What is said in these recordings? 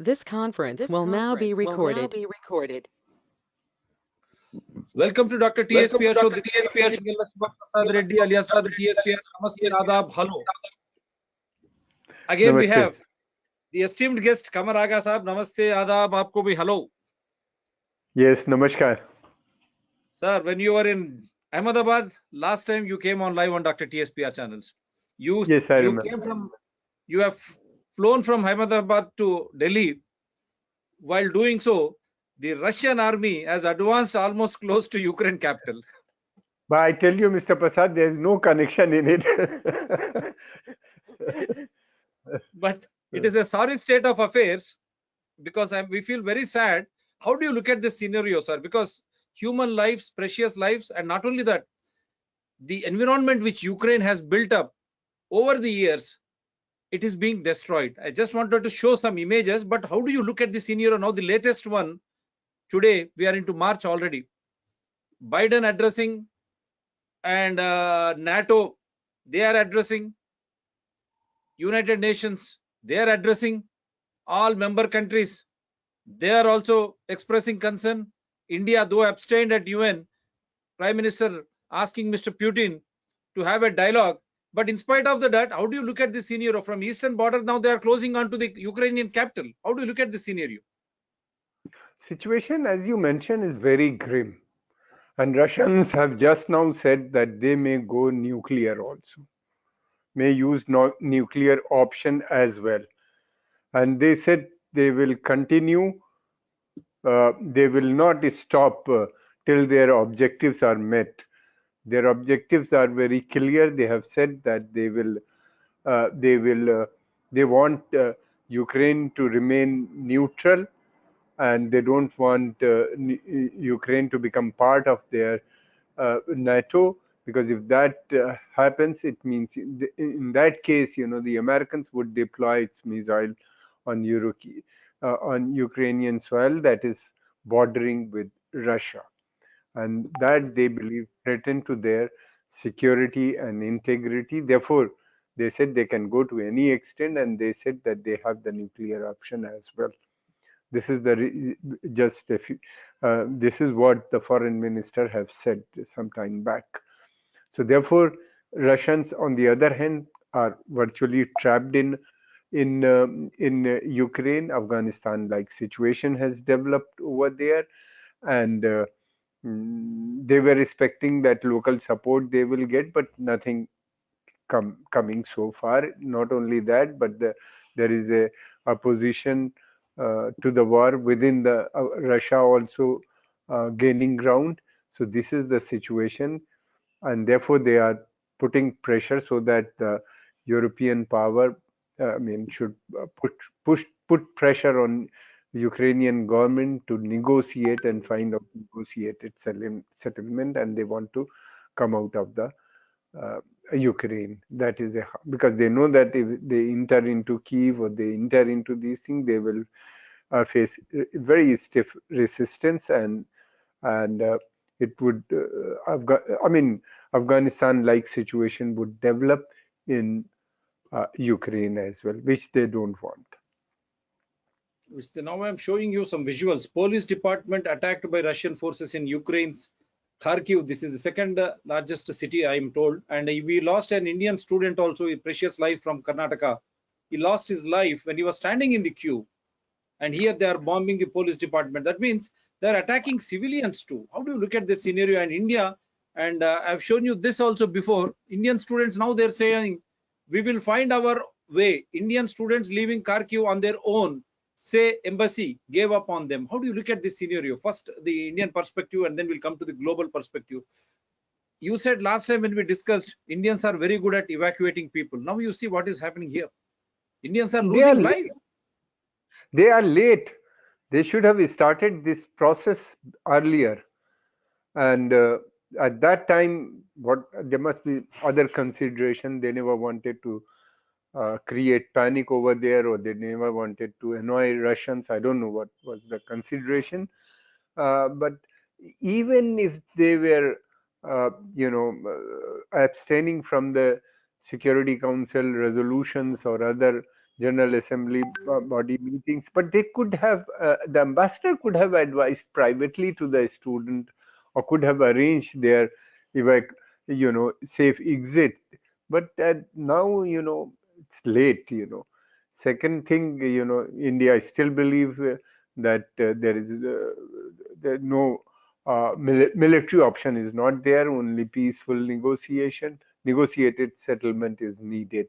This conference will now be recorded. Welcome to Dr. TSPR show. This is Prasad Reddy alias Dr. TSPR. Namaste, Adab, hello. Again, we Namaste. have the esteemed guest Qamar Agha Sahab. Namaste, Adab, aapko bhi hello. Yes, namaskar. Sir, when you were in Ahmedabad, last time you came on live on Dr. TSPR channels. Yes, I remember. You have flown from Ahmedabad to Delhi. While doing so, the Russian army has advanced almost close to Ukraine capital. But I tell you, Mr. Prasad, there is no connection in it. But it is a sorry state of affairs because we feel very sad. How do you look at this scenario, sir? Because human lives, precious lives, and not only that, the environment which Ukraine has built up over the years, it is being destroyed. I just wanted to show some images, but how do you look at this scenario now? The latest one, today, we are into March already. Biden addressing and NATO, they are addressing. United Nations, they are addressing. All member countries, they are also expressing concern. India, though abstained at UN, Prime Minister asking Mr. Putin to have a dialogue. But in spite of that, how do you look at this scenario? From eastern border, now they are closing on to the Ukrainian capital. How do you look at this scenario? Situation, as you mentioned, is very grim. And Russians have just now said that they may go nuclear also, may use nuclear option as well. And they said they will continue, they will not stop till their objectives are met. Their objectives are very clear. They have said that they want Ukraine to remain neutral, and they don't want Ukraine to become part of their NATO, because if that happens, it means in that case, the Americans would deploy its missile on Ukrainian soil that is bordering with Russia, and that they believe threaten to their security and integrity. Therefore, they said they can go to any extent, and they said that they have the nuclear option as well. This is this is what the foreign minister have said some time back. So therefore, Russians, on the other hand, are virtually trapped in Ukraine. Afghanistan-like situation has developed over there, and they were expecting that local support they will get, but nothing coming so far. Not only that, but there is a opposition to the war within the Russia also gaining ground. So this is the situation, and therefore they are putting pressure so that the European power, should put pressure on Ukrainian government to negotiate and find a negotiated settlement, and they want to come out of the Ukraine. That is because they know that if they enter into Kyiv or they enter into these things, they will face very stiff resistance, and it would Afghanistan-like situation would develop in Ukraine as well, which they don't want. Now I'm showing you some visuals. Police department attacked by Russian forces in Ukraine's Kharkiv. This is the second largest city, I am told. And we lost an Indian student also, a precious life from Karnataka. He lost his life when he was standing in the queue. And here they are bombing the police department. That means they're attacking civilians too. How do you look at this scenario in India? And I've shown you this also before. Indian students, now they're saying, we will find our way. Indian students leaving Kharkiv on their own, say embassy gave up on them. How do you look at this scenario? First, the Indian perspective, and then we'll come to the global perspective. You said last time when we discussed, Indians are very good at evacuating people. Now you see what is happening here. Indians are losing life. They are late. They should have started this process earlier. And at that time, there must be other consideration. They never wanted to create panic over there, or they never wanted to annoy Russians. I don't know what was the consideration. But even if they were, abstaining from the Security Council resolutions or other General Assembly body meetings, but they could have, the ambassador could have advised privately to the student, or could have arranged their evac, safe exit. But now, it's late. Second thing, India, I still believe that there no military option is not there. Only peaceful negotiated settlement is needed.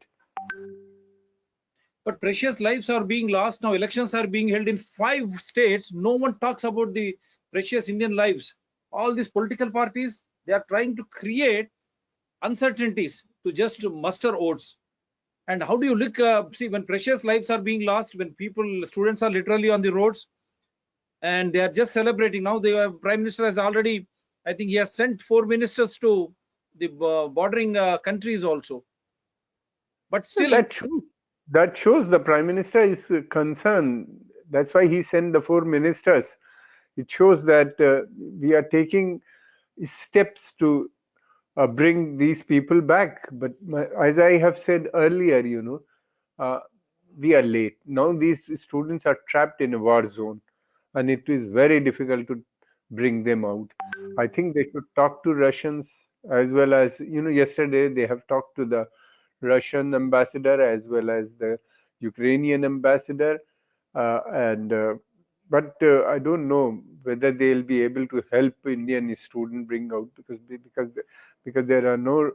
But precious lives are being lost now. Elections are being held in 5 states. No one talks about the precious Indian lives. All these political parties, they are trying to create uncertainties to just muster votes. And how do you look, see, when precious lives are being lost, when students are literally on the roads, and they are just celebrating now. The Prime Minister has already, I think he has sent 4 ministers to the bordering countries also. But So still, that shows the Prime Minister is concerned. That's why he sent the 4 ministers. It shows that we are taking steps to bring these people back. But as I have said earlier, uh, we are late. Now these students are trapped in a war zone, and it is very difficult to bring them out. I think they should talk to Russians, as well as, yesterday they have talked to the Russian ambassador as well as the Ukrainian ambassador, and but I don't know whether they'll be able to help Indian student bring out, because there are no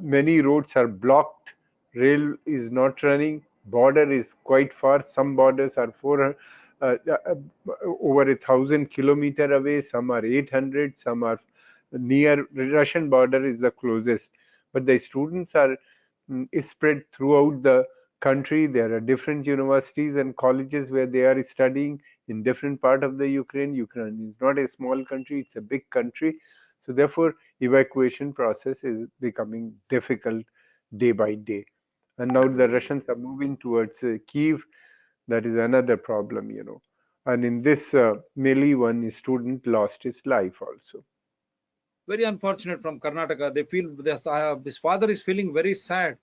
many roads are blocked, rail is not running, border is quite far. Some borders are over 1,000 kilometer away. Some are 800. Some are near Russian border is the closest. But the students are is spread throughout the country. There are different universities and colleges where they are studying in different part of the Ukraine. Ukraine is not a small country; it's a big country. So therefore, evacuation process is becoming difficult day by day. And now the Russians are moving towards Kiev. That is another problem. And in this melee, one student lost his life also. very unfortunate from Karnataka. They feel his father is feeling very sad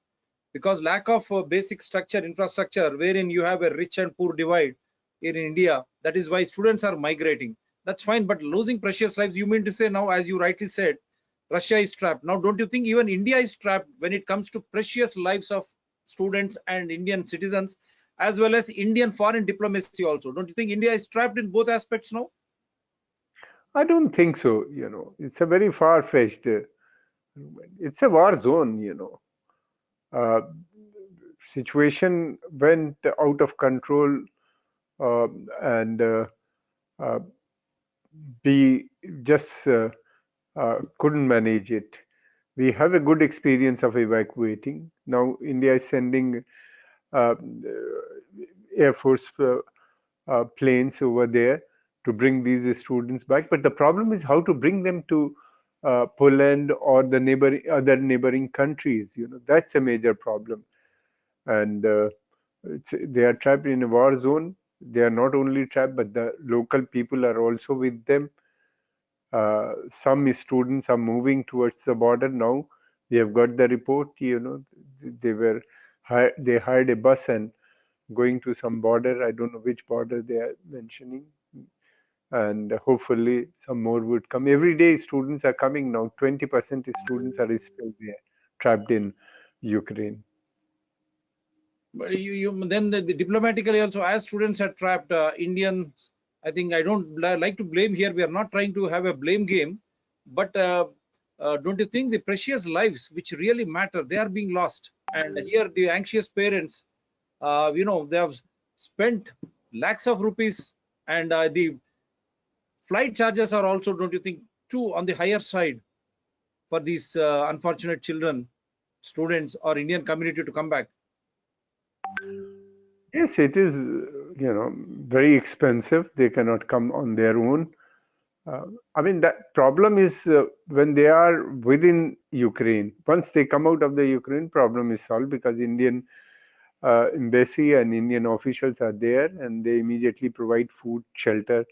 because lack of basic structure, infrastructure, wherein you have a rich and poor divide in India. That is why students are migrating. That's fine, but losing precious lives, you mean to say now, as you rightly said, Russia is trapped. Now, don't you think even India is trapped when it comes to precious lives of students and Indian citizens, as well as Indian foreign diplomacy also? Don't you think India is trapped in both aspects now? I don't think so. It's a very far-fetched. It's a war zone. Uh, Situation went out of control, and uh, we just couldn't manage it. We have a good experience of evacuating. Now India is sending uh, Air Force planes over there to bring these students back. But the problem is how to bring them to Poland or the other neighboring countries. That's a major problem. And they are trapped in a war zone. They are not only trapped, but the local people are also with them. Some students are moving towards the border now. We have got the report. They were they hired a bus and going to some border. I don't know which border they are mentioning, and hopefully some more would come. Every day, students are coming now. 20% students are still there, trapped in Ukraine. But then the diplomatically also, as students are trapped, Indians, I think I don't like to blame here. We are not trying to have a blame game, but don't you think the precious lives which really matter, they are being lost? And here the anxious parents, they have spent lakhs of rupees, and the flight charges are also, don't you think, too on the higher side for these unfortunate children, students, or Indian community to come back? Yes, it is, very expensive. They cannot come on their own. Uh, I mean, that problem is when they are within Ukraine. Once they come out of the Ukraine, problem is solved because Indian embassy and Indian officials are there, and they immediately provide food, shelter,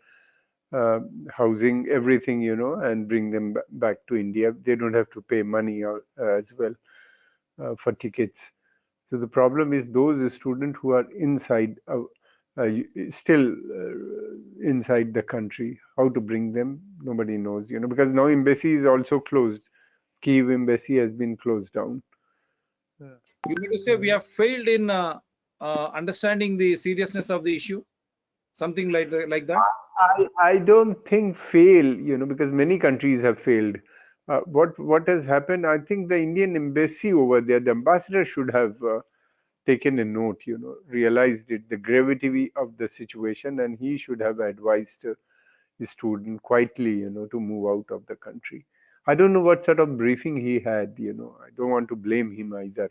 uh, housing, everything, and bring them back to India. They don't have to pay money as well for tickets. So the problem is those students who are inside, still inside the country, how to bring them, nobody knows, because now embassy is also closed. Kiev embassy has been closed down. You mean to say we have failed in understanding the seriousness of the issue? Something like that? I don't think fail, because many countries have failed. What has happened? I think the Indian embassy over there, the ambassador should have taken a note, realized it, the gravity of the situation, and he should have advised the student quietly, to move out of the country. I don't know what sort of briefing he had, I don't want to blame him either.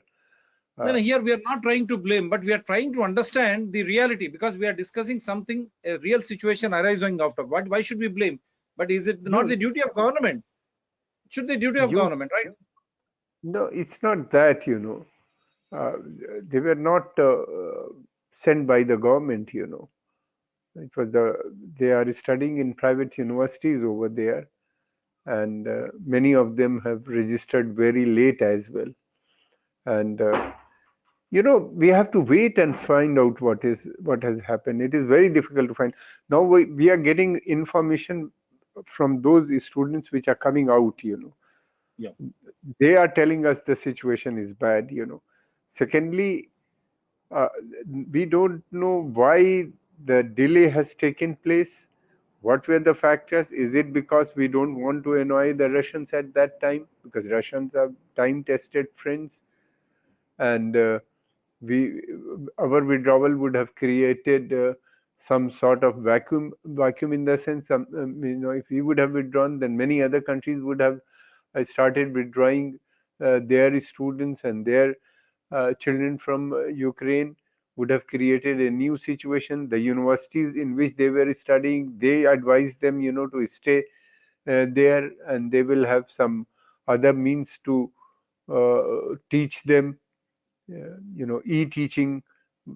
No, here we are not trying to blame, but we are trying to understand the reality, because we are discussing something, a real situation arising after. Why should we blame? But is it not No, the duty of government? It should be the duty of you, government, right? no, it's not that, uh, they were not sent by the government, It was they are studying in private universities over there, and many of them have registered very late as well. And we have to wait and find out what has happened. It is very difficult to find. Now we are getting information from those students which are coming out. Yeah. They are telling us the situation is bad. Secondly, uh, we don't know why the delay has taken place. What were the factors? Is it because we don't want to annoy the Russians at that time? Because Russians are time-tested friends, and we our withdrawal would have created some sort of vacuum in the sense, if we would have withdrawn, then many other countries would have started withdrawing their students and their children from Ukraine, would have created a new situation. The universities in which they were studying, they advised them, to stay there, and they will have some other means to teach them, e-teaching.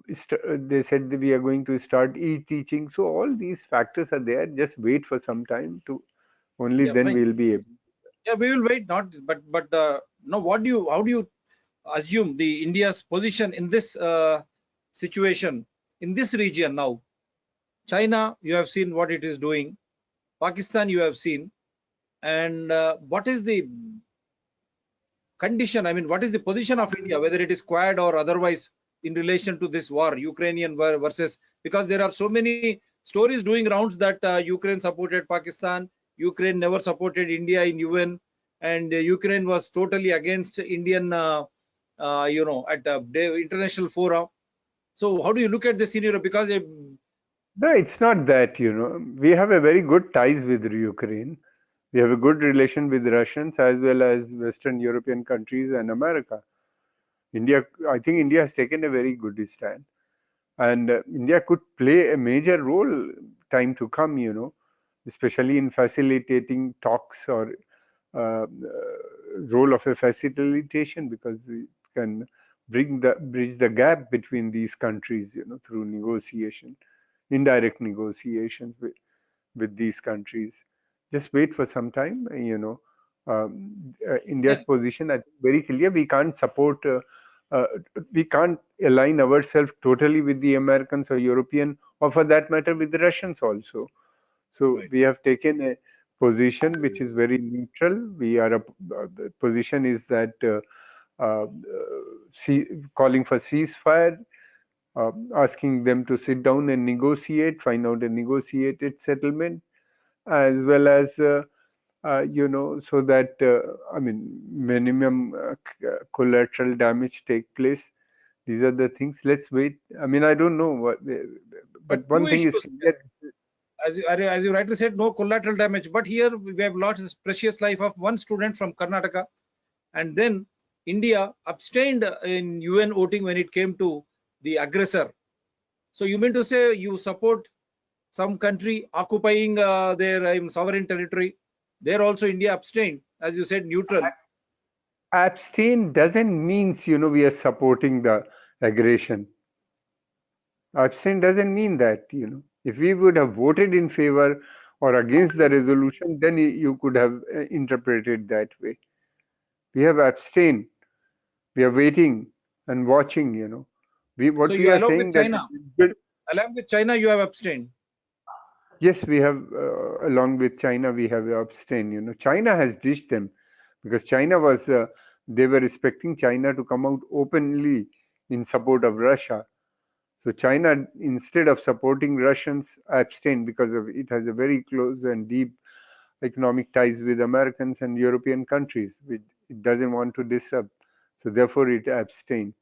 They said that we are going to start e-teaching. So all these factors are there. Just wait for some time to, only Yeah, then fine. we'll be able. Yeah, we will wait. Not, but no. How do you assume the India's position in this situation in this region now? China, you have seen what it is doing. Pakistan, you have seen, and what is the condition? I mean, what is the position of India, whether it is Quad or otherwise, in relation to this war, Ukrainian war versus? Because there are so many stories doing rounds that Ukraine supported Pakistan, Ukraine never supported India in UN, and Ukraine was totally against Indian, at international fora. So, how do you look at this scenario? Because No, it's not that, we have a very good ties with Ukraine. We have a good relation with Russians as well as Western European countries and America. I think India has taken a very good stand, and India could play a major role time to come, especially in facilitating talks or role of a facilitation, because we can bridge the gap between these countries, through negotiation, indirect negotiations with these countries. Just wait for some time, India's then position, I think, very clear. Uh, we can't align ourselves totally with the Americans or European, or for that matter, with the Russians also. So right. we have taken a position which is very neutral. The position is that uh, calling for ceasefire, asking them to sit down and negotiate, find out a negotiated settlement, as well as so that minimum collateral damage take place. These are the things. Let's wait. I mean, I don't know what, But but two one thing is issues, clear. as you rightly said, no collateral damage. But here we have lost this precious life of one student from Karnataka, and then India abstained in UN voting when it came to the aggressor. So you mean to say you support some country occupying their sovereign territory? There also India abstained, as you said, neutral. Abstain doesn't mean, we are supporting the aggression. Abstain doesn't mean that, If we would have voted in favor or against the resolution, then you could have interpreted that way. We have abstained. We are waiting. and watching, what So we you are along saying with that China, along with China, you have abstained. yes, we have, along with China, we have abstained. China has ditched them because China was, they were expecting China to come out openly in support of Russia. So China, instead of supporting Russians, abstained because of it has a very close and deep economic ties with Americans and European countries, which it doesn't want to disrupt. So therefore, it abstained.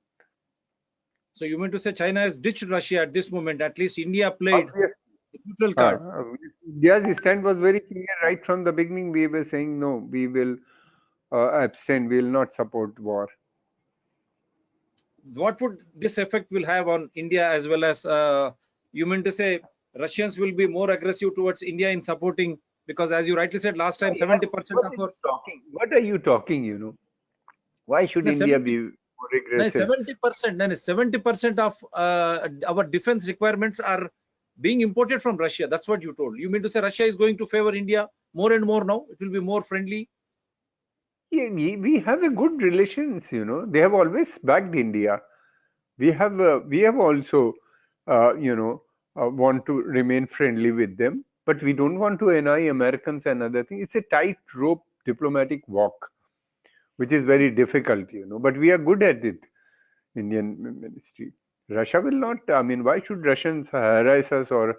So you mean to say China has ditched Russia at this moment? At least India played Obviously, the neutral card. India's stand was very clear right from the beginning. We were saying no, we will abstain. We will not support war. What would this effect will have on India as well as you mean to say Russians will be more aggressive towards India in supporting, because as you rightly said last time, 70% What of are our you talking? What are you talking? Why should no, India 70 be more no, aggressive? 70% no, 70% of our defense requirements are being imported from Russia. That's what you told. You mean to say Russia is going to favor India more and more now? It will be more friendly. Yeah, we have a good relations. They have always backed India. We have also, want to remain friendly with them, but we don't want to annoy Americans and other things. It's a tightrope diplomatic walk, which is very difficult. But we are good at it. Indian ministry. Russia will not. I mean, why should Russians harass us? Or,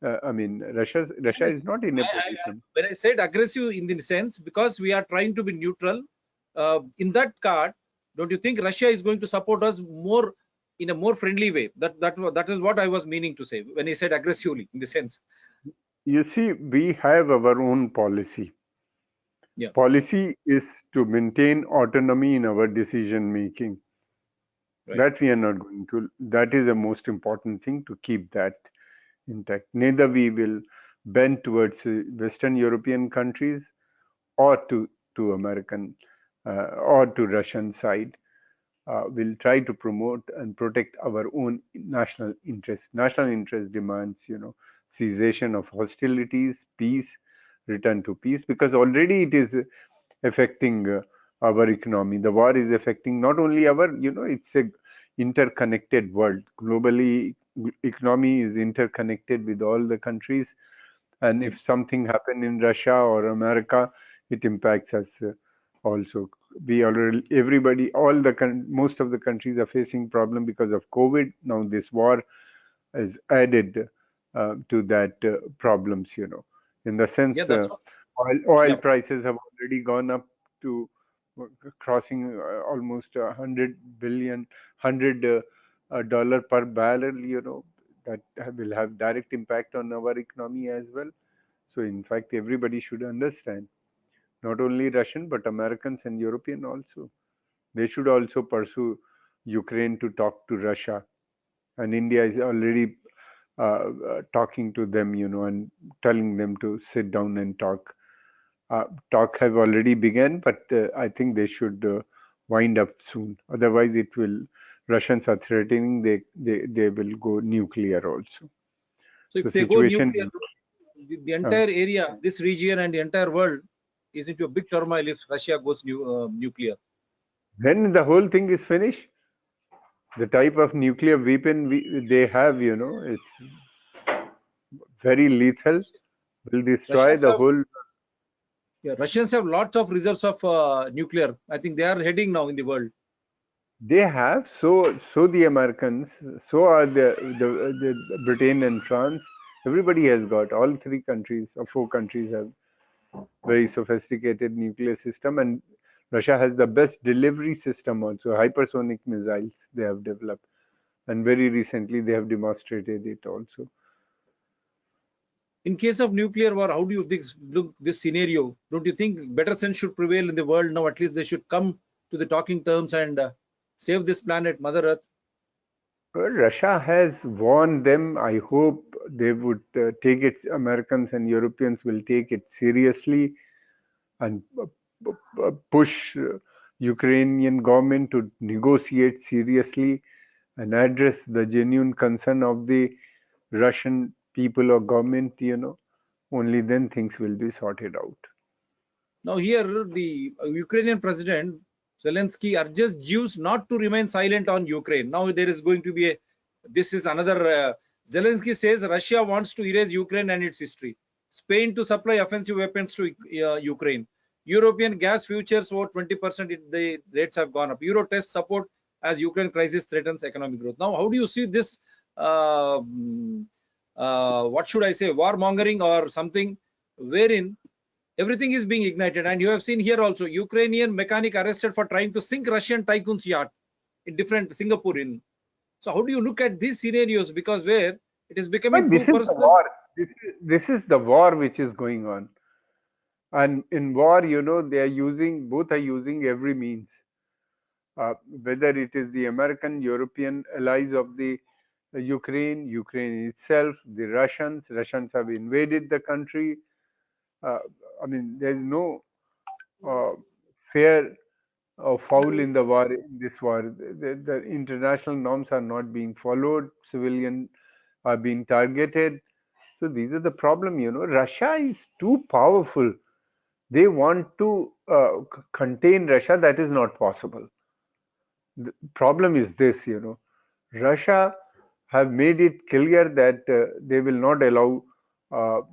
I mean, Russia is not in a position. When I said aggressive in the sense, because we are trying to be neutral, in that card, don't you think Russia is going to support us more in a more friendly way? That is what I was meaning to say when I said aggressively in the sense. You see, we have our own policy. Yeah. Policy is to maintain autonomy in our decision making. Right. That we are not going to. That is the most important thing, to keep that intact. Neither we will bend towards Western European countries or to American or to Russian side. Will try to promote and protect our own national interest. National interest demands, cessation of hostilities, peace, return to peace, because already it is affecting our economy. The war is affecting not only our, it's a interconnected world. Globally, economy is interconnected with all the countries, and if something happen in Russia or America, it impacts us also. We already, everybody, most of the countries are facing problem because of COVID. Now this war is added to that problems. In the Yeah, sense, that's what. oil Yeah. prices have already gone up to crossing almost 100 dollar per barrel. That will have direct impact on our economy as well. So in fact, everybody should understand, not only Russian, but Americans and European also. They should also pursue Ukraine to talk to Russia. And India is already talking to them, and telling them to sit down and talk. Talk have already begun, but I think they should wind up soon. Otherwise, Russians are threatening they will go nuclear also. So So if they go situation. nuclear, the entire area, this region and the entire world is into a big turmoil if Russia goes nuclear. When the whole thing is finished, the type of nuclear weapon they have, it's very lethal, will destroy Russians the have whole. Yeah, Russians have lots of reserves of nuclear. I think they are heading now in the world. They have, so the Americans, so are the Britain and France. Everybody has got, all three countries or four countries have very sophisticated nuclear system, and Russia has the best delivery system also. Hypersonic missiles they have developed, and very recently they have demonstrated it also. In case of nuclear war, how do you look this scenario? Don't you think better sense should prevail in the world now? At least they should come to the talking terms and save this planet, Mother Earth. Well, Russia has warned them. I hope they would take it. Americans and Europeans will take it seriously and push Ukrainian government to negotiate seriously and address the genuine concern of the Russian people or government. Only then things will be sorted out. Now here, the Ukrainian president Zelensky urges Jews not to remain silent on Ukraine. Now there is going to be a, this is another, Zelensky says Russia wants to erase Ukraine and its history. Spain to supply offensive weapons to Ukraine. European gas futures over 20%, the rates have gone up. Euro tests support as Ukraine crisis threatens economic growth. Now, how do you see this, what should I say, warmongering or something, wherein everything is being ignited? And you have seen here also, Ukrainian mechanic arrested for trying to sink Russian tycoon's yacht in different Singapore in. So how do you look at these scenarios? Because where it is becoming But too this is the personal. war. This is the war which is going on. And in war, they are using, both are using every means. Whether it is the American, European allies of the Ukraine itself, the Russians have invaded the country. Uh, I mean, there's no uh, fair or foul in the war, in this war. The international norms are not being followed. Civilians are being targeted. So these are the problem. Russia is too powerful. They want to contain Russia. That is not possible. The problem is this, Russia have made it clear that they will not allow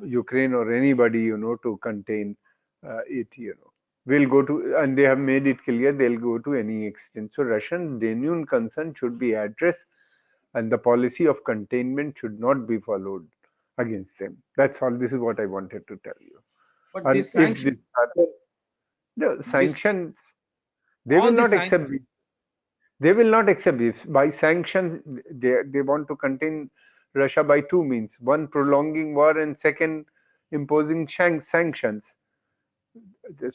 Ukraine or anybody, to contain it. Will go to, and they have made it clear they'll go to any extent. So Russian genuine concern should be addressed, and the policy of containment should not be followed against them. That's all. This is what I wanted to tell you. But And this if sanction, the this sanctions, they will all the not sanctions. accept. They will not accept this. By sanctions, they want to contain Russia by two means: one, prolonging war, and second, imposing sanctions.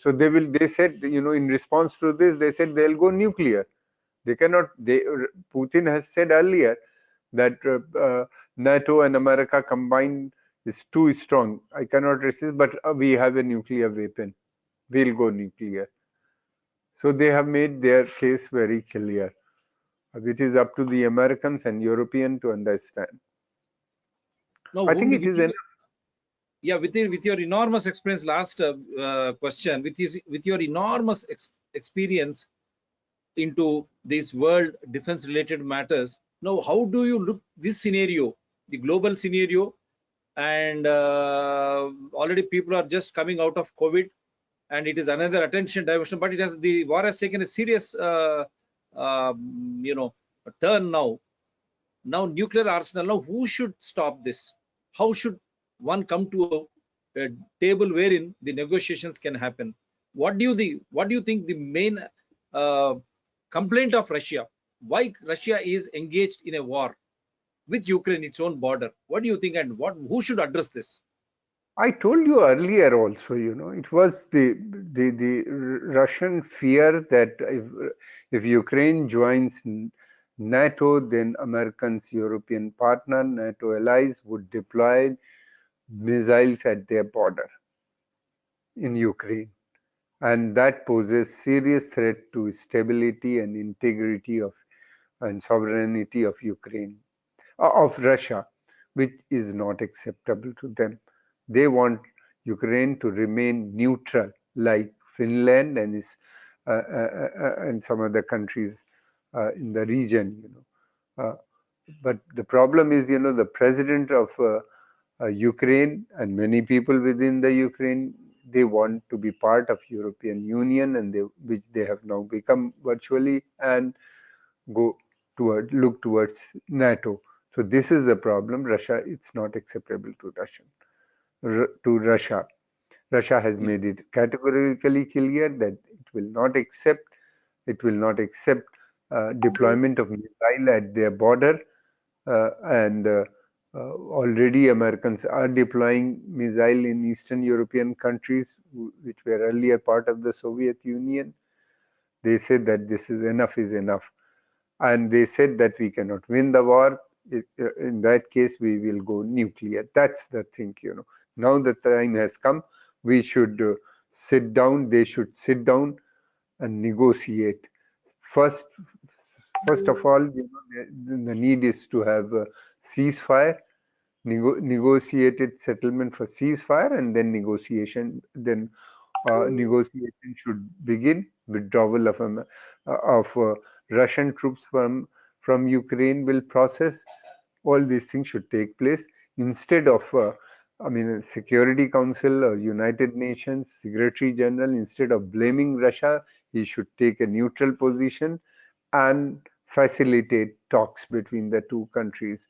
So they said, in response to this, they said they'll go nuclear. They cannot. Putin has said earlier that NATO and America combined is too strong. I cannot resist, but we have a nuclear weapon. We'll go nuclear. So they have made their case very clear. It is up to the Americans and European to understand. Now, I think it with is you, enough. yeah, with your enormous experience, last question, with your enormous experience into these world defense related matters. Now, how do you look this scenario, the global scenario, and already people are just coming out of COVID, and it is another attention diversion, but the war has taken a serious turn now. Now nuclear arsenal. Now who should stop this? How should one come to a table wherein the negotiations can happen? What do you think the main uh, complaint of Russia? Why Russia is engaged in a war with Ukraine, its own border? What do you think, and who should address this? I told you earlier also, it was the Russian fear that if Ukraine joins NATO, then Americans, European partner, NATO allies would deploy missiles at their border in Ukraine. And that poses serious threat to stability and integrity of and sovereignty of Ukraine, of Russia, which is not acceptable to them. They want Ukraine to remain neutral, like Finland and some other countries in the region. Uh, but the problem is, the president of Ukraine and many people within the Ukraine, they want to be part of European Union, and which they have now become virtually, and go look towards NATO. So this is the problem. Russia, it's not acceptable to Russia. Russia has made it categorically clear that it will not accept deployment of missile at their border, and already Americans are deploying missile in Eastern European countries, which were earlier part of the Soviet Union. They said that this is enough, and they said that we cannot win the war. In that case, we will go nuclear. That's the thing. Now the time has come. We should sit down. They should sit down and negotiate. First, first of all, the need is to have a ceasefire, negotiated settlement for ceasefire, and then negotiation. Then negotiation should begin withdrawal of Russian troops from Ukraine will process. All these things should take place instead of, I mean, Security Council or United Nations Secretary General, instead of blaming Russia, he should take a neutral position and facilitate talks between the two countries,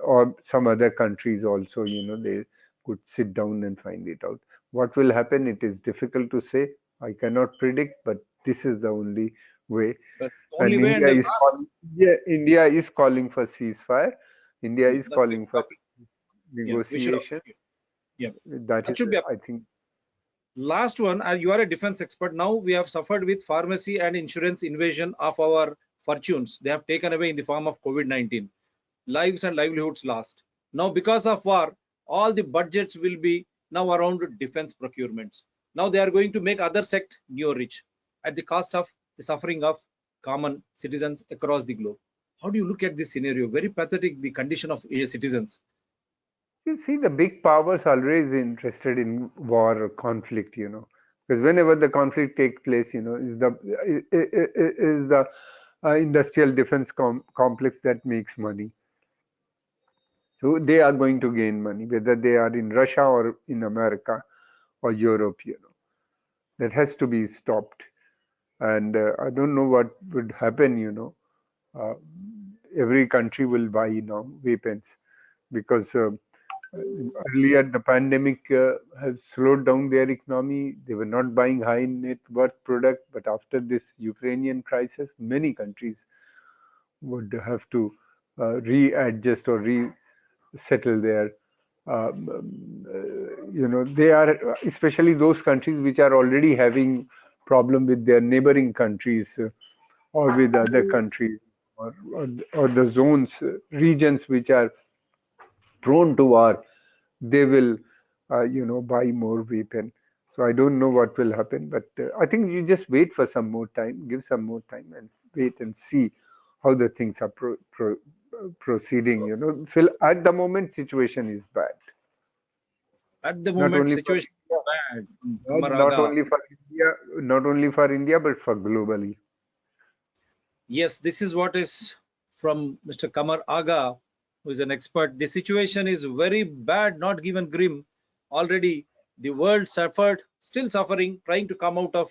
or some other countries also. They could sit down and find it out. What will happen, it is difficult to say. I cannot predict, but this is the only way. But only And way, and the last, India is calling for ceasefire. India is that's the calling for topic. Yeah, we should negotiation. also. Yeah, That that is, should be. I think, Last one, you are a defense expert. Now we have suffered with pharmacy and insurance invasion of our fortunes. They have taken away in the form of COVID-19. Lives and livelihoods lost. Now, because of war, all the budgets will be now around defense procurements. Now they are going to make other sect neo-rich at the cost of the suffering of common citizens across the globe. How do you look at this scenario? Very pathetic, the condition of citizens. you see, the big powers always interested in war or conflict, because whenever the conflict takes place, is the industrial defense complex that makes money. So they are going to gain money, whether they are in Russia or in America or Europe. That has to be stopped. And I don't know what would happen. Uh, every country will buy now weapons, because earlier the pandemic has slowed down their economy. They were not buying high net worth product, but after this Ukrainian crisis, many countries would have to readjust or resettle their they are, especially those countries which are already having problem with their neighboring countries, or with other countries, or the zones, regions which are prone to war. They will buy more weapon. So I don't know what will happen, but I think you just wait for some more time, give some more time, and wait and see how the things are proceeding. Phil, at the moment situation is bad, At the not moment, only for situation is India, bad. not, Qamar not Agha. only for India, not only for India, but for globally. Yes, this is what is from Mr. Qamar Agha, who is an expert. The situation is very bad, not given grim. Already the world suffered, still suffering, trying to come out of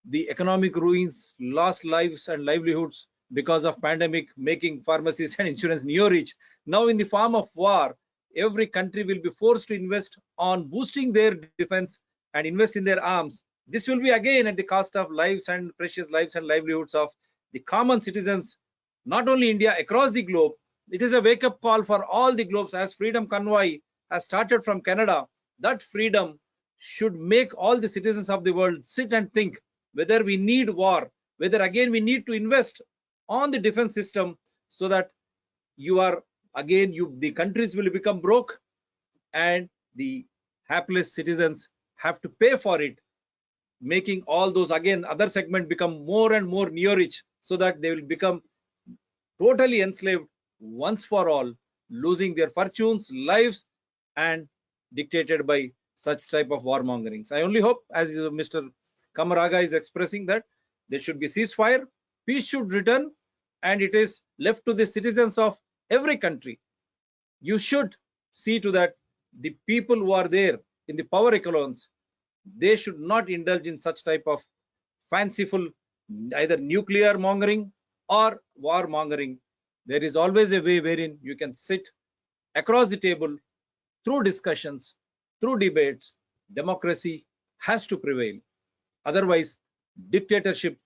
the economic ruins, lost lives and livelihoods because of pandemic, making pharmacies and insurance neo-rich. Now in the form of war, every country will be forced to invest on boosting their defense and invest in their arms. This will be again at the cost of lives and precious lives and livelihoods of the common citizens, not only India, across the globe. It is a wake-up call for all the globes, as Freedom Convoy has started from Canada. That freedom should make all the citizens of the world sit and think whether we need war, whether again we need to invest on the defense system, so that the countries will become broke and the hapless citizens have to pay for it, making all those again other segment become more and more neo-rich, so that they will become totally enslaved once for all, losing their fortunes, lives, and dictated by such type of warmongerings. I only hope, as Mr. Qamar Agha is expressing, that there should be ceasefire, peace should return, and it is left to the citizens of every country. You should see to that the people who are there in the power echelons, they should not indulge in such type of fanciful either nuclear mongering or war mongering. There is always a way wherein you can sit across the table through discussions, through debates. Democracy has to prevail. Otherwise, dictatorship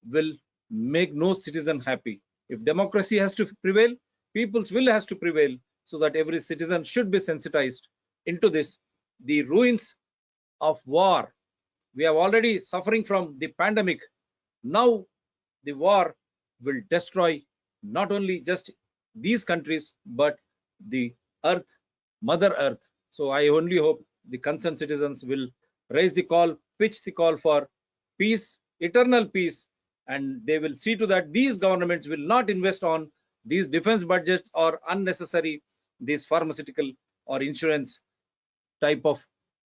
will make no citizen happy. If democracy has to prevail, people's will has to prevail, so that every citizen should be sensitized into this. The ruins of war, we are already suffering from the pandemic. Now the war will destroy not only just these countries, but the earth, mother earth. So I only hope the concerned citizens will raise the call, pitch the call for peace, eternal peace, and they will see to that these governments will not invest on these defense budgets or unnecessary these pharmaceutical or insurance type of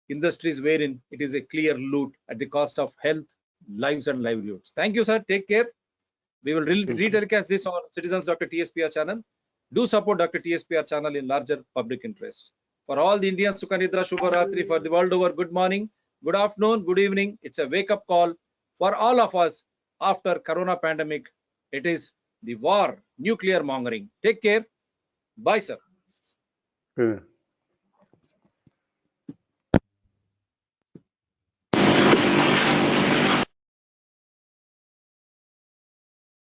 industries, wherein it is a clear loot at the cost of health, lives and livelihoods. Thank you, sir. Take care. We will re-telecast this on Citizens Dr. TSPR channel. Do support Dr. TSPR channel in larger public interest. For all the Indians, Sukha Nidra, Shubha Ratri. For the world over, good morning, good afternoon, good evening. It's a wake-up call for all of us after Corona pandemic. It is the war, nuclear mongering. Take care. Bye, sir.